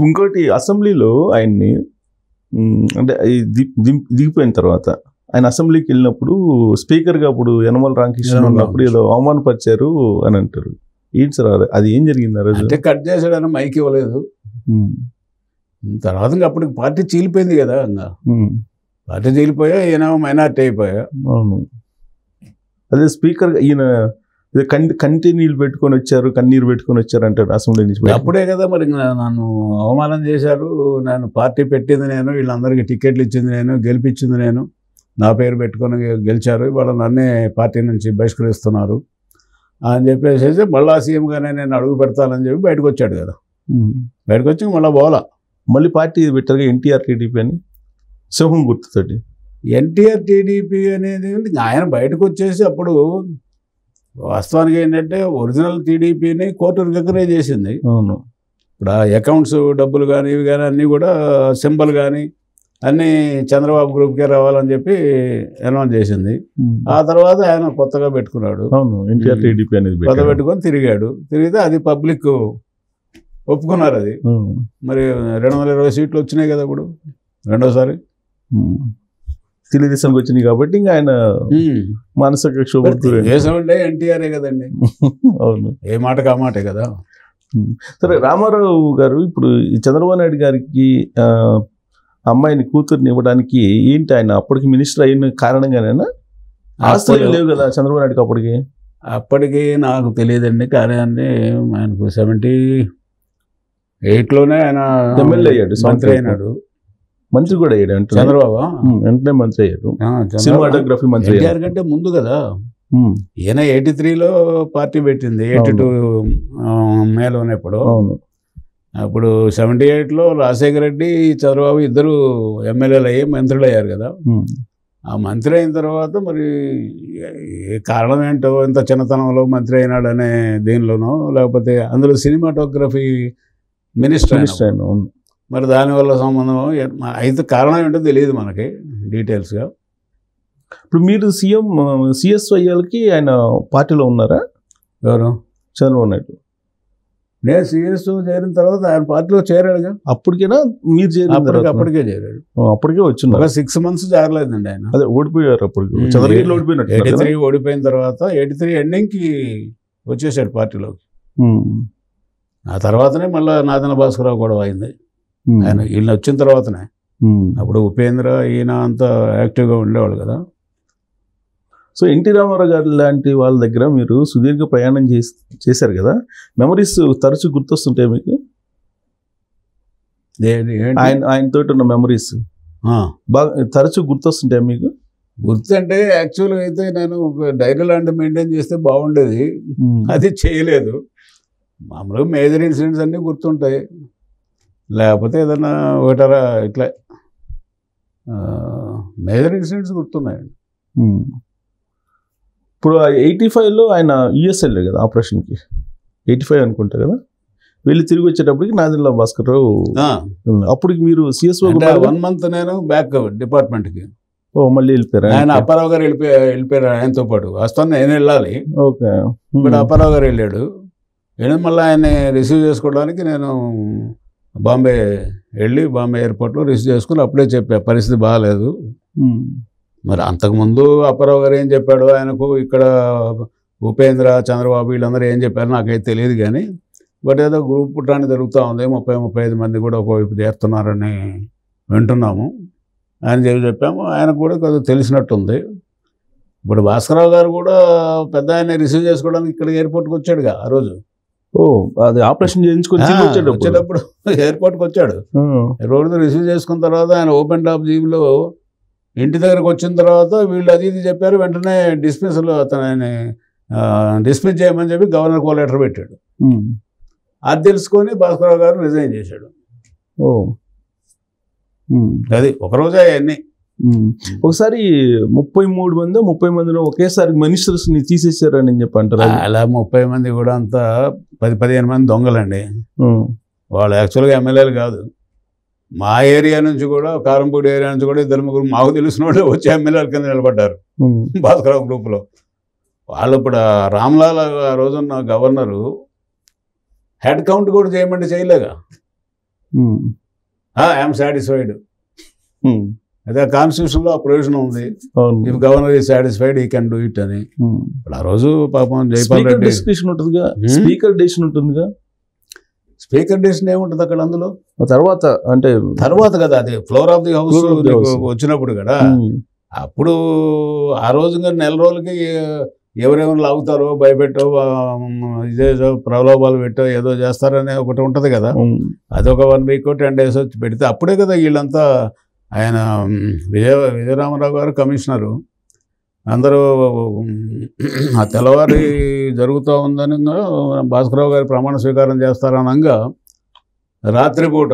ఇంకోటి అసెంబ్లీలో ఆయన్ని అంటే దిగిపోయిన తర్వాత ఆయన అసెంబ్లీకి వెళ్ళినప్పుడు స్పీకర్గా అప్పుడు యనమల రామకృష్ణ ఉన్నప్పుడు ఏదో అవమానపరిచారు అని అంటారు. ఏంటి సార్ అది ఏం జరిగింది? అంటే కట్ చేశాడని మైక్ ఇవ్వలేదు. తర్వాత ఇంకా అప్పటికి పార్టీ చీలిపోయింది కదా, ఇంకా పార్టీ చీలిపోయా, ఈయన మైనార్టీ అయిపోయా. అవును, అదే స్పీకర్ ఈయన కంటి నీళ్ళు పెట్టుకొని వచ్చారు, కన్నీరు పెట్టుకొని వచ్చారు అంటారు అసెంబ్లీ నుంచి. అప్పుడే కదా మరి నన్ను అవమానం చేశారు. నేను పార్టీ పెట్టింది నేను, వీళ్ళందరికీ టికెట్లు ఇచ్చింది నేను, గెలిపించింది నేను, నా పేరు పెట్టుకొని గెలిచారు, ఇవాళ నన్నే పార్టీ నుంచి బహిష్కరిస్తున్నారు అని చెప్పేసి మళ్ళా సీఎంగానే నేను అడుగు పెడతానని చెప్పి బయటకు వచ్చాడు కదా. బయటకు వచ్చి మళ్ళీ పోలా, మళ్ళీ పార్టీ పెట్టారు ఎన్టీఆర్ టీడీపీ అని సింహం గుర్తుతోటి. ఎన్టీఆర్ టీడీపీ అనేది ఆయన బయటకు వచ్చేసి అప్పుడు వాస్తవానికి ఏంటంటే ఒరిజినల్ టీడీపీని కోర్టు రికగ్నైజ్ చేసింది. అవును, ఇప్పుడు ఆ అకౌంట్స్ డబ్బులు కానీ ఇవి కానీ అన్నీ కూడా సింబల్ కానీ అన్నీ చంద్రబాబు గ్రూప్కే రావాలని చెప్పి అనౌన్స్ చేసింది. ఆ తర్వాత ఆయన కొత్తగా పెట్టుకున్నాడు. అవును, ఎన్టీఆర్ టీడీపీ అనేది కొత్త పెట్టుకొని తిరిగాడు. తిరిగితే అది పబ్లిక్ ఒప్పుకున్నారు. అది మరి 220 సీట్లు వచ్చినాయి కదా ఇప్పుడు రెండోసారి తెలుగుదేశానికి వచ్చినాయి కాబట్టి ఇంకా ఆయన మానసిక క్షోభే ఎన్టీఆర్ఏ కదండి. అవును, ఏ మాటకు ఆ మాటే కదా. సరే, రామారావు గారు ఇప్పుడు ఈ చంద్రబాబు నాయుడు గారికి అమ్మాయిని కూతుర్ని ఇవ్వడానికి ఏంటి ఆయన అప్పటికి మినిస్టర్ అయిన కారణంగానేనా? ఆస్తులు లేవు కదా చంద్రబాబు నాయుడుకి అప్పటికి? అప్పటికి నాకు తెలియదండి, కానీ అంటే ఆయనకు 78లోనే ఆయన ఎమ్మెల్యే అయ్యాడు, మంత్రి అయినాడు, మంత్రి కూడా అయ్యాడు అంటే చంద్రబాబు వెంటనే మంత్రి అయ్యాడు. సినిమాటోగ్రఫీ మంత్రి ఎన్టీఆర్ కంటే ముందు కదా. ఈయన 83లో పార్టీ పెట్టింది, 82 మేలోనే. ఇప్పుడు అప్పుడు 78లో రాజశేఖర రెడ్డి చంద్రబాబు ఇద్దరు ఎమ్మెల్యేలు అయ్యి మంత్రులు అయ్యారు కదా. ఆ మంత్రి అయిన తర్వాత మరి కారణం ఏంటో ఇంత చిన్నతనంలో మంత్రి అయినాడనే దీనిలోనో, లేకపోతే అందులో సినిమాటోగ్రఫీ మినిస్టర్ అయినా మరి దానివల్ల సంబంధం అయితే కారణం ఏంటో తెలియదు మనకి డీటెయిల్స్గా. ఇప్పుడు మీరు సిఎస్ఐఎల్కి ఆయన పార్టీలో ఉన్నారా? ఎవరు? చంద్రబాబు నాయుడు. నేను సిఎస్ చేరిన తర్వాత ఆయన పార్టీలో చేరాడుగా. అప్పటికేనా మీరు చేరిన? అప్పటికే చేరాడు, అప్పటికే వచ్చింది. ఒక 6 months చేరలేదండి ఆయన. అదే ఓడిపోయారు అప్పుడు, చంద్రగిరిలో ఓడిపోయినట్టు. 83 ఓడిపోయిన తర్వాత 83 ఎండింగ్కి వచ్చేసాడు పార్టీలోకి. ఆ తర్వాతనే మళ్ళీ నాదెండ్ల భాస్కరరావు కూడా అయింది ఆయన వీళ్ళని వచ్చిన తర్వాతనే. అప్పుడు ఉపేంద్ర ఈయన అంతా యాక్టివ్గా ఉండేవాళ్ళు కదా. సో ఎన్టీ రామారావు గారు లాంటి వాళ్ళ దగ్గర మీరు సుదీర్ఘ ప్రయాణం చేశారు కదా, మెమరీస్ తరచూ గుర్తొస్తుంటాయి మీకు? ఆయనతో ఉన్న మెమరీస్ బాగా తరచూ గుర్తొస్తుంటాయి మీకు? గుర్తు అంటే యాక్చువల్గా అయితే నేను డైరీ లాంటి మెయింటైన్ చేస్తే బాగుండేది, అది చేయలేదు. మామూలుగా మేజర్ ఇన్సిడెంట్స్ అన్నీ గుర్తుంటాయి, లేకపోతే ఏదన్నా ఒకటరా ఇట్లా మేజర్ ఇన్సిడెంట్స్ గుర్తున్నాయండి. ఇప్పుడు 85లో ఆయన యుఎస్ వెళ్ళారు కదా ఆపరేషన్కి, 85 అనుకుంటా కదా. వెళ్ళి తిరిగి వచ్చేటప్పటికి నాదెండ్ల భాస్కరరావు, అప్పటికి మీరు సిఎస్ఓ 1 month నేను బ్యాక్ డిపార్ట్మెంట్కి. మళ్ళీ వెళ్ళిపోయారు ఆయన? అప్పారావు గారు వెళ్ళిపోయారు ఆయనతో పాటు. వాస్తవం నేను వెళ్ళాలి, ఓకే. ఇప్పుడు అప్పారావు గారు వెళ్ళాడు. మళ్ళీ ఆయన్ని రిసీవ్ చేసుకోవడానికి నేను బాంబే వెళ్ళి బాంబే ఎయిర్పోర్ట్లో రిసీవ్ చేసుకుని అప్పుడే చెప్పా పరిస్థితి బాగాలేదు. మరి అంతకుముందు అప్పారావు గారు ఏం చెప్పాడు ఆయనకు, ఇక్కడ ఉపేంద్ర చంద్రబాబు వీళ్ళందరూ ఏం చెప్పారు నాకైతే తెలియదు, కానీ బట్ ఏదో గ్రూప్ పుట్టాన్ని జరుగుతూ ఉంది, 30-35 మంది కూడా ఒకవైపు చేరుతున్నారని వింటున్నాము అని చెప్పాము. ఆయనకు కూడా కొద్దిగా తెలిసినట్టుంది. ఇప్పుడు భాస్కరరావు గారు కూడా పెద్ద ఆయన రిసీవ్ చేసుకోవడానికి ఇక్కడ ఎయిర్పోర్ట్కి వచ్చాడుగా ఆ రోజు. అది ఆపరేషన్ చేయించుకొని వచ్చేటప్పుడు ఎయిర్పోర్ట్కి వచ్చాడు. రోడ్డు రిసీవ్ చేసుకున్న తర్వాత ఆయన ఓపెన్ టాప్ జీబులో ఇంటి దగ్గరకు వచ్చిన తర్వాత వీళ్ళు అది ఇది చెప్పారు. వెంటనే డిస్మిస్లో ఆయన డిస్మిస్ చేయమని చెప్పి గవర్నర్కి లెటర్ పెట్టాడు. అది తెలుసుకొని భాస్కరరావు గారు రిజైన్ చేశాడు. అది ఒకరోజే అవన్నీ. ఒకసారి 33 మందిలో ఒకేసారి మినిస్టర్స్ని తీసేసారని చెప్పి అంటారు. అలా 30 మంది కూడా అంతా 10-15 మంది దొంగలండి. వాళ్ళు యాక్చువల్గా ఎమ్మెల్యేలు కాదు. మా ఏరియా నుంచి కూడా, కారంపూడి ఏరియా నుంచి కూడా 2-3 మాకు తెలిసిన వాళ్ళు వచ్చి ఎమ్మెల్యేల కింద నిలబడ్డారు భాస్కరరావు గ్రూపులో. వాళ్ళు ఇప్పుడు రామ్లాల్ ఆ రోజున్న గవర్నరు హెడ్ కౌంట్ కూడా చేయమంటే చేయలేగా. I'm satisfied. అదే కాన్స్టిట్యూషన్లో ఆ ప్రొవిజన్ ఉంది, ఇఫ్ గవర్నర్ ఈజ్ సాటిస్ఫైడ్ ఈ కెన్ డూ ఇట్ అని. ఇప్పుడు ఆ రోజు పాపం జైపాల్ రెడ్డి స్పీకర్ డెసిషన్ ఉంటుందిగా. స్పీకర్ డెసిషన్ ఏముంటుంది అక్కడ అందులో తర్వాత అంటే తర్వాత కదా, అది ఫ్లోర్ ఆఫ్ ది హౌస్ వచ్చినప్పుడు కదా. అప్పుడు ఆ రోజు నెల రోజులకి ఎవరెవరు లాగుతారో భయపెట్టో ఇదేదో ప్రలోభాలు పెట్టో ఏదో చేస్తారనే ఒకటి ఉంటుంది కదా. అదొక 1 వీక్ 10 days వచ్చి పెడితే అప్పుడే కదా వీళ్ళంతా, ఆయన విజయరామరావు గారు కమిషనరు, అందరూ ఆ తెల్లవారి జరుగుతూ ఉందని భాస్కరరావు గారి ప్రమాణ స్వీకారం చేస్తారనగా రాత్రిపూట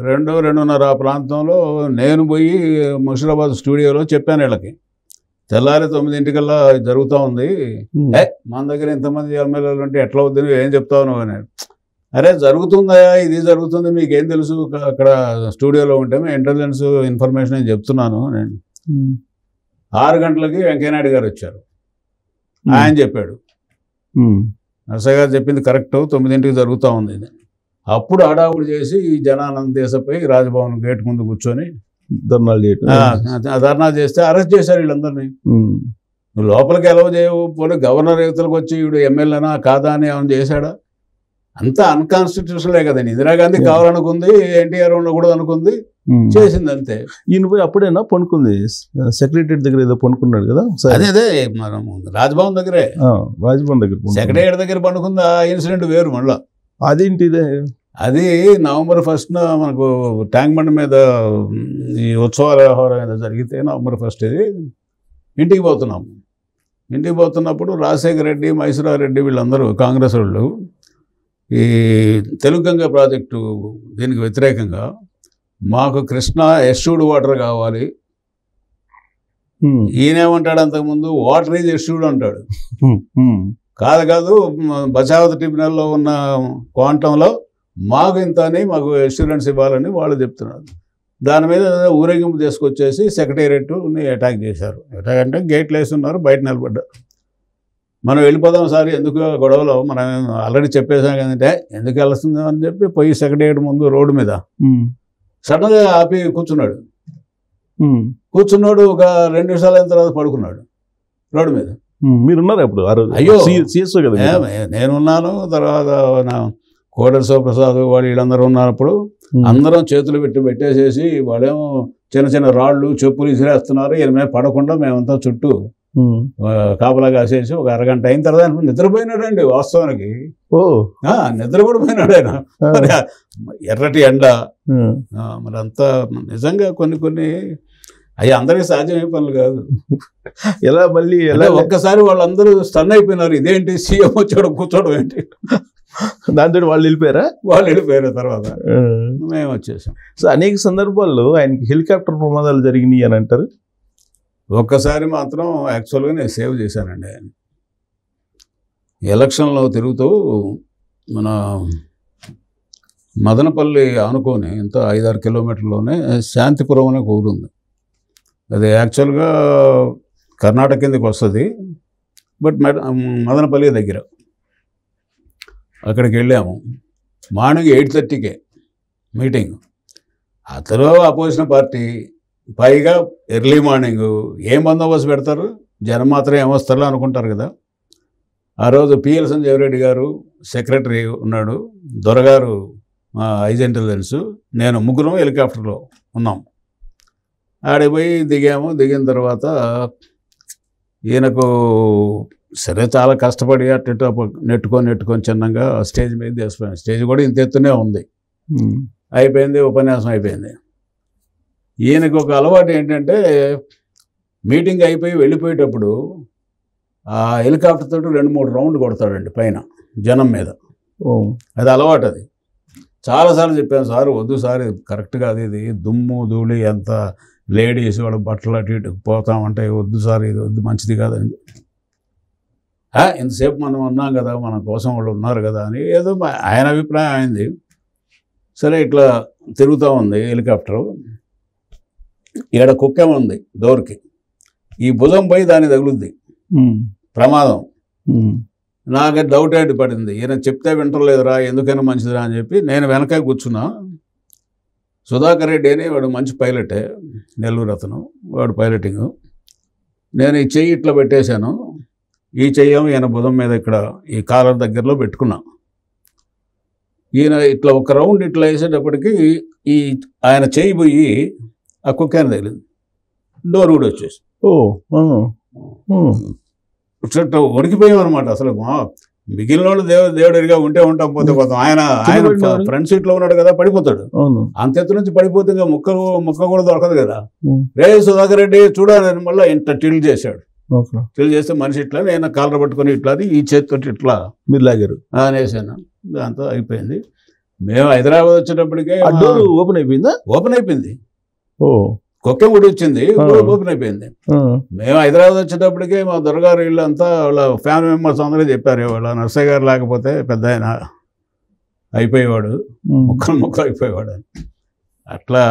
2-2:30 ఆ ప్రాంతంలో నేను పోయి ముషిరాబాద్ స్టూడియోలో చెప్పాను వీళ్ళకి, తెల్లారి 9 జరుగుతూ ఉంది, మన దగ్గర ఇంతమంది ఎమ్మెల్యేలు ఉంటే ఎట్లా అవుతుంది, ఏం చెప్తావు నువ్వు అని. అరే జరుగుతుందా, ఇది జరుగుతుంది, మీకేం తెలుసు, అక్కడ స్టూడియోలో ఉంటే మేము ఇంటెలిజెన్స్ ఇన్ఫర్మేషన్ నేను చెప్తున్నాను. నేను 6 గంటలకి వెంకయ్యనాయుడు గారు వచ్చారు, ఆయన చెప్పాడు నరసయ్య గారు చెప్పింది కరెక్ట్, 9 జరుగుతూ ఉంది. అప్పుడు హడావుడు చేసి ఈ జనానంద దేశపై రాజ్భవన్ గేట్ ముందు కూర్చొని ధర్నా చేస్తే అరెస్ట్ చేశారు వీళ్ళందరినీ. నువ్వు లోపలికి ఎలా చేయవు, పోనీ గవర్నర్ యువతలకు వచ్చి వీడు ఎమ్మెల్యేనా కాదా అని ఏమైనా చేశాడా? అంతా అన్కాన్స్టిట్యూషనలే కదండి. ఇందిరాగాంధీ కావాలనుకుంది, ఎన్టీఆర్ ఉండకూడదు అనుకుంది, చేసింది అంతే. ఈయన పోయి అప్పుడైనా పనుకుంది సెక్రటరీ దగ్గర, ఏదో పనుకున్నాడు కదా. అదే మనం రాజ్భవన్ దగ్గరే, రాజ్భవన్ దగ్గర సెక్రటరీ దగ్గర పనుకుంది. ఆ ఇన్సిడెంట్ వేరు. మళ్ళీ అదేంటి, అది November 1st మనకు ట్యాంక్ బండ్ మీద ఈ ఉత్సవాల వ్యవహారం ఏదో జరిగితే November 1st ఇది ఇంటికి పోతున్నాం. ఇంటికి పోతున్నప్పుడు రాజశేఖర రెడ్డి, మైసూరావు రెడ్డి వీళ్ళందరూ కాంగ్రెస్ వాళ్ళు ఈ తెలుగు గంగా ప్రాజెక్టు దీనికి వ్యతిరేకంగా మాకు కృష్ణా ఎస్యూడ్ వాటర్ కావాలి. ఈయనేమంటాడు, అంతకుముందు వాటర్ ఈజ్ ఎస్యూడ్ అంటాడు. కాదు బచావత్ ట్రిబ్యునల్లో ఉన్న క్వాంటంలో మాకు ఇంత అని మాకు ఎష్యూరెన్స్ ఇవ్వాలని వాళ్ళు చెప్తున్నారు. దాని మీద ఊరేగింపు తీసుకొచ్చేసి సెక్రటేరియట్ని అటాక్ చేశారు. అటాక్ అంటే గేట్లు వేసి ఉన్నారు, బయట నిలబడ్డారు. మనం వెళ్ళిపోదాం సార్, ఎందుకు గొడవలో, మనం ఆల్రెడీ చెప్పేసాం కదంటే ఎందుకు వెళ్ళొస్తుందో అని చెప్పి పోయి సెక్రటేరియట్ ముందు రోడ్డు మీద సడన్గా ఆపి కూర్చున్నాడు. ఒక 2 నిమిషాలు అయిన తర్వాత పడుకున్నాడు రోడ్డు మీద. మీరున్నారు అప్పుడు? అయ్యో కదా, నేనున్నాను. తర్వాత నా కోడెల శివప్రసాద్ వాళ్ళు వీళ్ళందరూ ఉన్నప్పుడు అందరం చేతులు పెట్టేసేసి వాళ్ళేమో చిన్న రాళ్ళు చెప్పులు ఇసిరేస్తున్నారు. వీళ్ళ మీద పడకుండా మేమంతా చుట్టూ కాపలా కాసేసి ఒక అరగంట అయిన తర్వాత నిద్రపోయినాడండి. వాస్తవానికి నిద్ర కూడా పోయినాడు ఆయన. మరి ఎర్రటి ఎండ, మరి అంతా నిజంగా కొన్ని అవి అందరికీ సాధ్యమయ్యే పనులు కాదు. ఎలా మళ్ళీ ఒక్కసారి వాళ్ళందరూ స్టన్ అయిపోయినారు. ఇదేంటి సీఎం వచ్చాడు కూర్చోవడం ఏంటి, దాంతో వాళ్ళు వెళ్ళిపోయారు. తర్వాత మేము వచ్చేసాం. సో అనేక సందర్భాల్లో ఆయనకి హెలికాప్టర్ ప్రమాదాలు జరిగినాయి అని అంటారు. ఒక్కసారి మాత్రం యాక్చువల్గా నేను సేవ్ చేశానండి ఆయన. ఎలక్షన్లో తిరుగుతూ మన మదనపల్లి ఆనుకొని ఇంత 5-6 కిలోమీటర్లోనే శాంతిపురం అనే ఒక ఊరు ఉంది. అది యాక్చువల్గా కర్ణాటక కిందకి వస్తుంది, బట్ మదనపల్లి దగ్గర. అక్కడికి వెళ్ళాము. మార్నింగ్ 8:30కే మీటింగ్. అతను అపోజిషన్ పార్టీ, పైగా ఎర్లీ మార్నింగ్ ఏం బందోబస్తు పెడతారు, జనం మాత్రం ఏమొస్తారో అనుకుంటారు కదా. ఆ రోజు పిఎల్ సంజీవరెడ్డి గారు సెక్రటరీ ఉన్నాడు, దొరగారు ఐజ్ ఇంటెలిజెన్స్, నేను ముగ్గురం హెలికాప్టర్లో ఉన్నాం. ఆడిపోయి దిగాము. దిగిన తర్వాత ఈయనకు సరే చాలా కష్టపడి అటు నెట్టుకొని చిన్నగా స్టేజ్ మీద తీసుకుపోయాను. స్టేజ్ కూడా ఇంత ఎత్తునే ఉంది. అయిపోయింది, ఉపన్యాసం అయిపోయింది. ఈయనకు ఒక అలవాటు ఏంటంటే మీటింగ్ అయిపోయి వెళ్ళిపోయేటప్పుడు ఆ హెలికాప్టర్ తోటి 2-3 రౌండ్లు కొడతాడండి పైన జనం మీద. అది అలవాటు. అది చాలాసార్లు చెప్పాను, సార్ వద్దు సార్, ఇది కరెక్ట్ కాదు, ఇది దుమ్ము ధూళి ఎంత లేడీస్ వాళ్ళ బట్టలు అటు ఇటు పోతామంటే వద్దు సార్, ఇది వద్దు, మంచిది కాదని. ఇంతసేపు మనం ఉన్నాం కదా, మన కోసం వాళ్ళు ఉన్నారు కదా అని ఏదో ఆయన అభిప్రాయం అయింది. సరే ఇట్లా తిరుగుతూ ఉంది హెలికాప్టరు. ఇక్కడ కుక్కెమ ఉంది డోర్కి, ఈ భుజం పోయి దాన్ని తగులుద్ది, ప్రమాదం. నాకు డౌట్ ఏంటి పడింది, ఈయన చెప్తే వింటలేదురా, ఎందుకైనా మంచిదిరా అని చెప్పి నేను వెనక కూర్చున్నా. సుధాకర్ రెడ్డి అని వాడు మంచి పైలటే, నెల్లూరు అతను, వాడు పైలటింగ్. నేను ఈ చెయ్యి ఇట్లా పెట్టేశాను, ఈ చెయ్యం ఈయన భుజం మీద ఇక్కడ ఈ కాలర్ దగ్గరలో పెట్టుకున్నా. ఈయన ఇట్లా ఒక రౌండ్ ఇట్లా వేసేటప్పటికి ఈ ఆయన చెయ్యి పోయి ఆ కుక్కాన తగిలింది, డోర్ కూడా వచ్చేసి వణికిపోయాం అనమాట. అసలు మిగిలిన వాళ్ళు దేవుడిగా ఉంటే ఉంటాం, పోతే పోతాం. ఆయన ఫ్రంట్ సీట్ లో ఉన్నాడు కదా, పడిపోతాడు. అంత ఎత్తు నుంచి పడిపోతే ముక్క కూడా దొరకదు కదా. రే సుధాకర్ రెడ్డి చూడాలని మళ్ళీ ఇంత టిల్ చేశాడు. టిల్ చేస్తే మనిషి ఇట్లా, నేను కాలర్ పట్టుకొని ఇట్లా, ఈ చేతితో ఇట్లా మీరు లాగారు అనేసాను. దాంతో అయిపోయింది. మేము హైదరాబాద్ వచ్చేటప్పటికే ఓపెన్ అయిపోయిందా? ఓపెన్ అయిపోయింది, కుక్క కూడా వచ్చింది, ఓపెన్ అయిపోయింది. మేము హైదరాబాద్ వచ్చేటప్పటికే మా దొరగారు ఇల్లు అంతా వాళ్ళ ఫ్యామిలీ మెంబర్స్ అందరూ చెప్పారు, వాళ్ళ నర్సయ్య గారు లేకపోతే పెద్ద ఆయన అయిపోయేవాడు, ముక్కలు అయిపోయేవాడు అని. అట్లా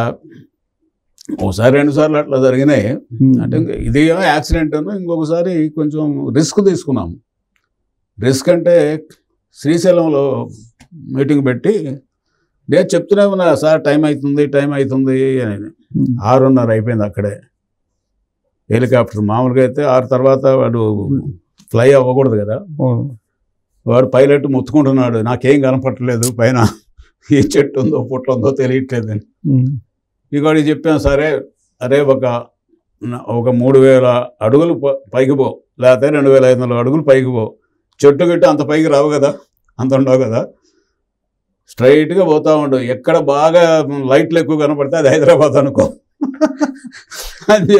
ఒకసారి 2 సార్లు అట్లా జరిగినాయి. అంటే ఇది యాక్సిడెంట్, ఇంకొకసారి కొంచెం రిస్క్ తీసుకున్నాము. రిస్క్ అంటే శ్రీశైలంలో మీటింగ్ పెట్టి నేను చెప్తూనే ఉన్నా, సార్ టైం అవుతుంది అని. 6:30 అయిపోయింది అక్కడే. హెలికాప్టర్ మామూలుగా అయితే 6 తర్వాత వాడు ఫ్లై అవ్వకూడదు కదా. వాడు పైలట్ మొత్తుకుంటున్నాడు, నాకేం కనపట్టలేదు, పైన ఏ చెట్టు ఉందో పుట్ట ఉందో తెలియట్లేదని. ఇవాడికి చెప్పాను, సరే అరే ఒక 3000 అడుగులు పైకి పో, లేకపోతే 2500 అడుగులు పైకి పో, చెట్టు గిట్టు అంత పైకి రావు కదా, అంత ఉండవు కదా, స్ట్రైట్గా పోతా ఉండు, ఎక్కడ బాగా లైట్లు ఎక్కువ కనపడితే అది హైదరాబాద్ అనుకో అని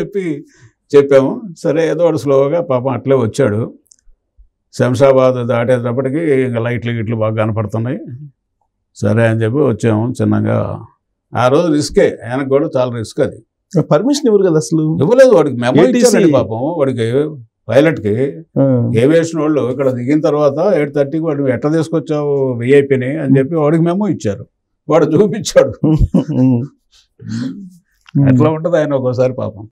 చెప్పాము. సరే ఏదో వాడు స్లోగా పాపం అట్లే వచ్చాడు. శంషాబాద్ దాటేటప్పటికి ఇంకా లైట్లు బాగా కనపడుతున్నాయి. సరే అని చెప్పి వచ్చాము చిన్నగా. ఆ రోజు రిస్కే, ఆయనకు కూడా చాలా రిస్క్. అది పర్మిషన్ ఇవ్వరు కదా అసలు, ఇవ్వలేదు. వాడికి మెమో ఇచ్చారండి పాపం, వాడికి పైలట్కి. ఏవియేషన్ వాళ్ళు ఇక్కడ దిగిన తర్వాత 8:30కి వాడు ఎట్లా తీసుకొచ్చావు విఐపిని అని చెప్పి వాడికి మెమో ఇచ్చారు, వాడు చూపించాడు. అట్లా ఉంటుంది ఆయన ఒక్కోసారి పాపం.